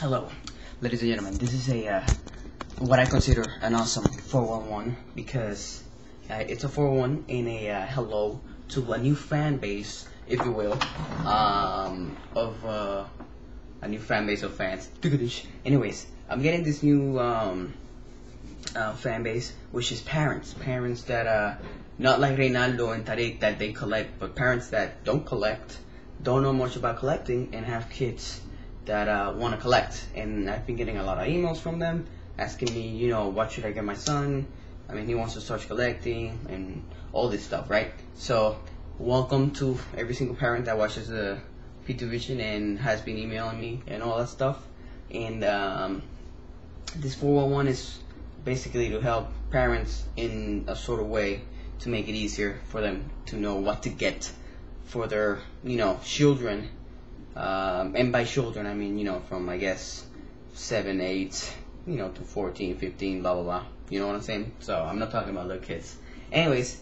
Hello, ladies and gentlemen. This is a what I consider an awesome 411 because it's a 411 in a hello to a new fan base, if you will, of a new fan base of fans. Anyways, I'm getting this new fan base, which is parents that not like Reynaldo and Tariq that they collect, but parents that don't collect, don't know much about collecting, and have kids that want to collect. And I've been getting a lot of emails from them asking me, what should I get my son? I mean, he wants to start collecting and all this stuff, right? So welcome to every single parent that watches the Pituvision and has been emailing me and all that stuff. And this 411 is basically to help parents in a sort of way to make it easier for them to know what to get for their children, and by children I mean from I guess 7, 8 to 14, 15, blah blah blah, you know what I'm saying? So I'm not talking about little kids. Anyways,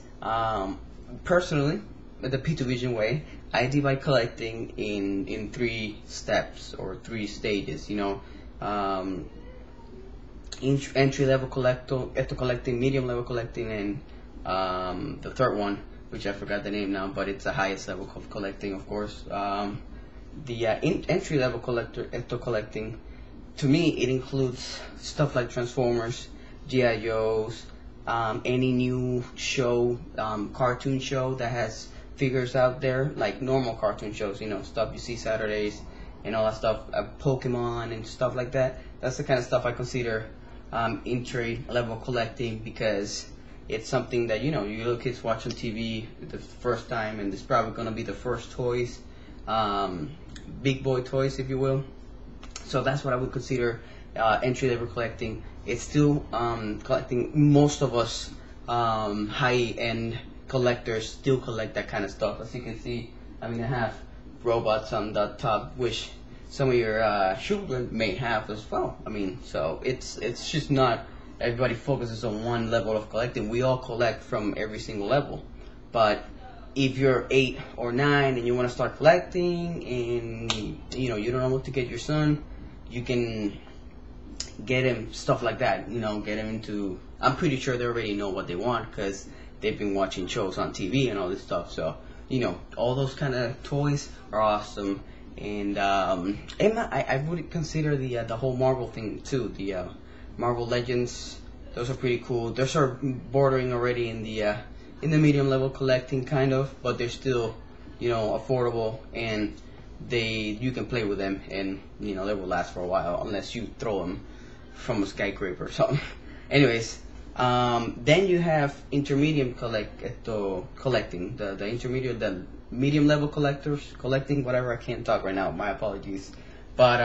personally, the Pituvision way, I divide collecting in 3 steps or 3 stages. Entry level collecting, medium level collecting, and the third one, which I forgot the name now, but it's the highest level of collecting, of course. The entry level collecting, to me, it includes stuff like Transformers, G.I. Joes, any new show, cartoon show that has figures out there, like normal cartoon shows, stuff you see Saturdays and all that stuff, Pokemon and stuff like that. That's the kind of stuff I consider entry level collecting, because it's something that you little kids watch on TV the first time, and it's probably gonna be the first toys, big boy toys, if you will. So that's what I would consider entry level collecting. It's still collecting. Most of us high end collectors still collect that kind of stuff. As you can see, I have robots on the top, which some of your children may have as well. So it's just not everybody focuses on one level of collecting. We all collect from every single level. But if you're 8 or 9 and you want to start collecting, and you don't know what to get your son, you can get him stuff like that. Get him into. I'm pretty sure they already know what they want because they've been watching shows on TV and all this stuff. So all those kind of toys are awesome. And I would consider the whole Marvel thing too. The Marvel Legends, those are pretty cool. They're sort of bordering already in the medium level collecting kind of, but they're still affordable, and you can play with them, and they will last for a while unless you throw them from a skyscraper or something. Anyways, then you have intermediate collecting, the intermediate, the medium level collecting, whatever. I can't talk right now, my apologies. But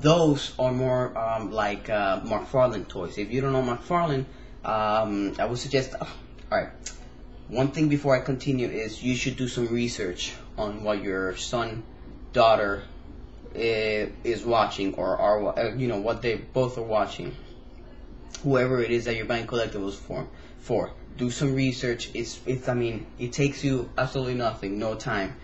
those are more like McFarlane toys. If you don't know McFarlane, I would suggest. Alright, one thing before I continue is you should do some research on what your son, daughter is watching, or are what they both are watching. Whoever it is that you're buying collectibles for, do some research. It takes you absolutely nothing, no time.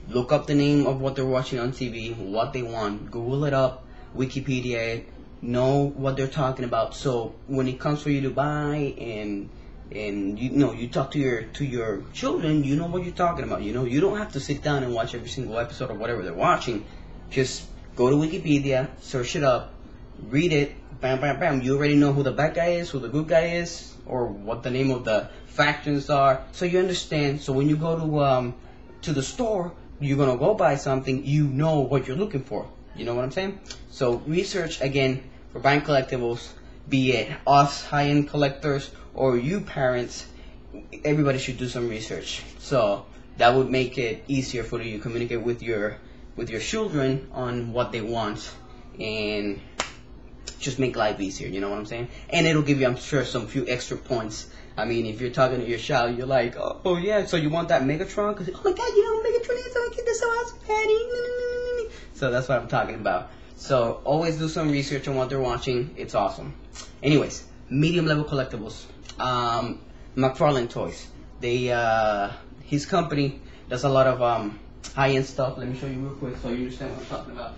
Look up the name of what they're watching on TV, what they want, Google it up, Wikipedia it, know what they're talking about. So when it comes for you to buy, and you talk to your children, you know what you're talking about. You don't have to sit down and watch every single episode of whatever they're watching. Just go to Wikipedia, search it up, read it, bam, bam, bam. You already know who the bad guy is, who the good guy is, or what the name of the factions are. So you understand. So when you go to the store, you're gonna go buy something, you know what you're looking for. You know what I'm saying? So research, again, for buying collectibles, be it us high-end collectors or you parents, everybody should do some research. So that would make it easier for you to communicate with your children on what they want, and just make life easier, you know what I'm saying? And it'll give you, I'm sure, some few extra points. If you're talking to your child, you're like, oh yeah, so you want that Megatron? Because, oh my god, Megatron is so cute, that's so awesome, Daddy. So that's what I'm talking about. So always do some research on what they're watching. It's awesome. Anyways, medium level collectibles. McFarlane Toys. His company does a lot of high-end stuff. Let me show you real quick so you understand what I'm talking about.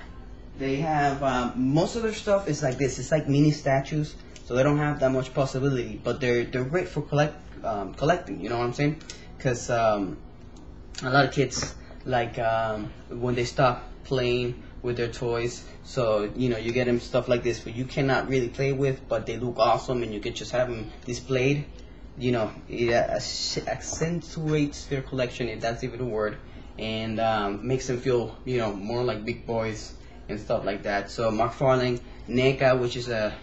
They have most of their stuff is like this. It's like mini statues, so they don't have that much possibility. But they're great for collecting. You know what I'm saying? Because a lot of kids like when they stop playing with their toys. So you get them stuff like this, but you cannot really play with, but they look awesome, and you can just have them displayed. It accentuates their collection, if that's even a word, and makes them feel more like big boys and stuff like that. So McFarlane, NECA, which is a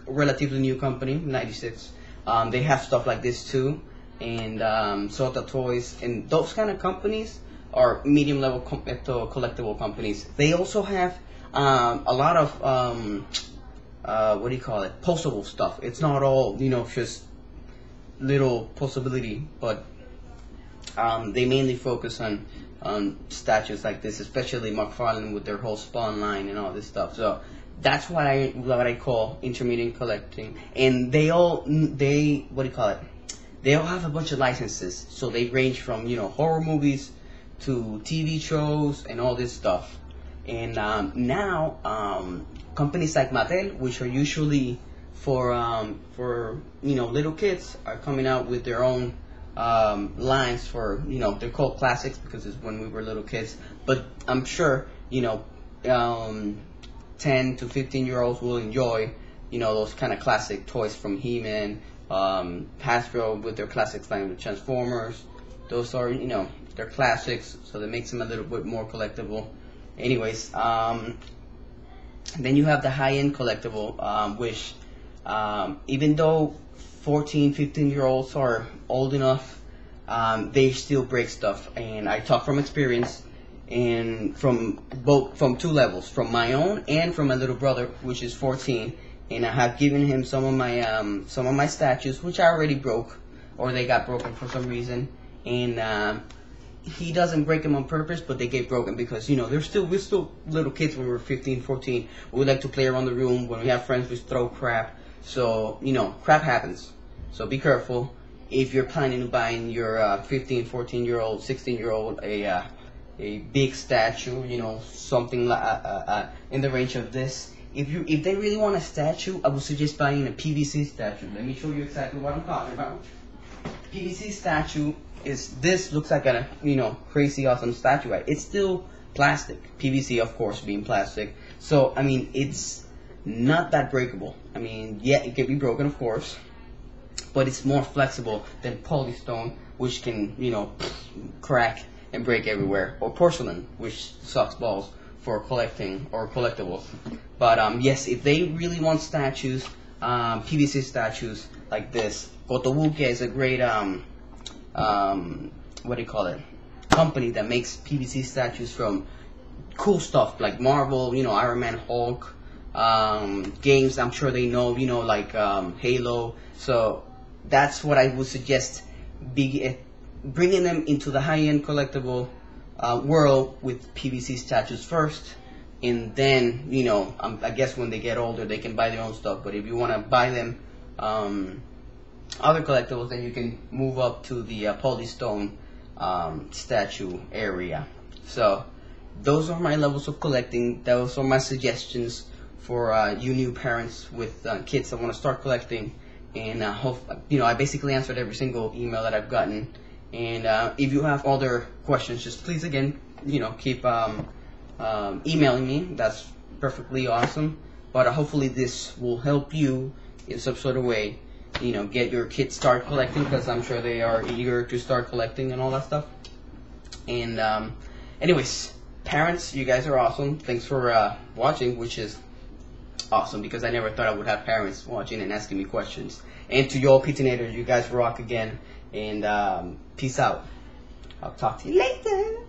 relatively new company, 96, they have stuff like this too, and Sota Toys, and those kind of companies are medium level collectible companies. They also have a lot of what do you call it, postable stuff. It's not all just little possibility, but they mainly focus on statues like this, especially McFarlane with their whole Spawn line and all this stuff. So that's what I call intermediate collecting. And they all what do you call it? They all have a bunch of licenses. So they range from horror movies to TV shows and all this stuff. And now companies like Mattel, which are usually for little kids, are coming out with their own lines for they're called classics because it's when we were little kids. But I'm sure 10 to 15-year-olds will enjoy those kind of classic toys from He-Man, Hasbro with their classics line with Transformers. Those are they're classics, so that makes them a little bit more collectible. Anyways, then you have the high-end collectible, which even though 14, 15-year-olds are old enough, they still break stuff. And I talk from experience, and from two levels, from my own and from my little brother, which is 14. And I have given him some of my statues, which I already broke, or they got broken for some reason. And he doesn't break them on purpose, but they get broken because we're still little kids when we're 15, 14. We like to play around the room. When we have friends, we throw crap. So crap happens. So be careful if you're planning to buying your 15, 14-year-old, 16-year-old a big statue. Something like in the range of this. If they really want a statue, I would suggest buying a PVC statue. Let me show you exactly what I'm talking about. PVC statue looks like a crazy awesome statue, right? It's still plastic. PVC, of course, being plastic. So I mean, it's not that breakable. I mean, yeah, it can be broken, of course, but it's more flexible than polystone, which can crack and break everywhere, or porcelain, which sucks balls for collecting or collectibles. But yes, if they really want statues, PVC statues like this, Kotobuki is a great what do you call it, company that makes PVC statues from cool stuff like Marvel, Iron Man, Hulk, games. I'm sure they know, like Halo. So that's what I would suggest, bringing them into the high-end collectible world with PVC statues first, and then I guess when they get older they can buy their own stuff. But if you want to buy them other collectibles, then you can move up to the polystone statue area. So those are my levels of collecting. Those are my suggestions for you new parents with kids that want to start collecting. And I basically answered every single email that I've gotten. And if you have other questions, just please again keep emailing me. That's perfectly awesome. But hopefully this will help you in some sort of way, get your kids start collecting, because I'm sure they are eager to start collecting and all that stuff. And anyways, parents, you guys are awesome. Thanks for watching, which is awesome because I never thought I would have parents watching and asking me questions. And to y'all Pitinators, you guys rock again. And peace out. I'll talk to you later.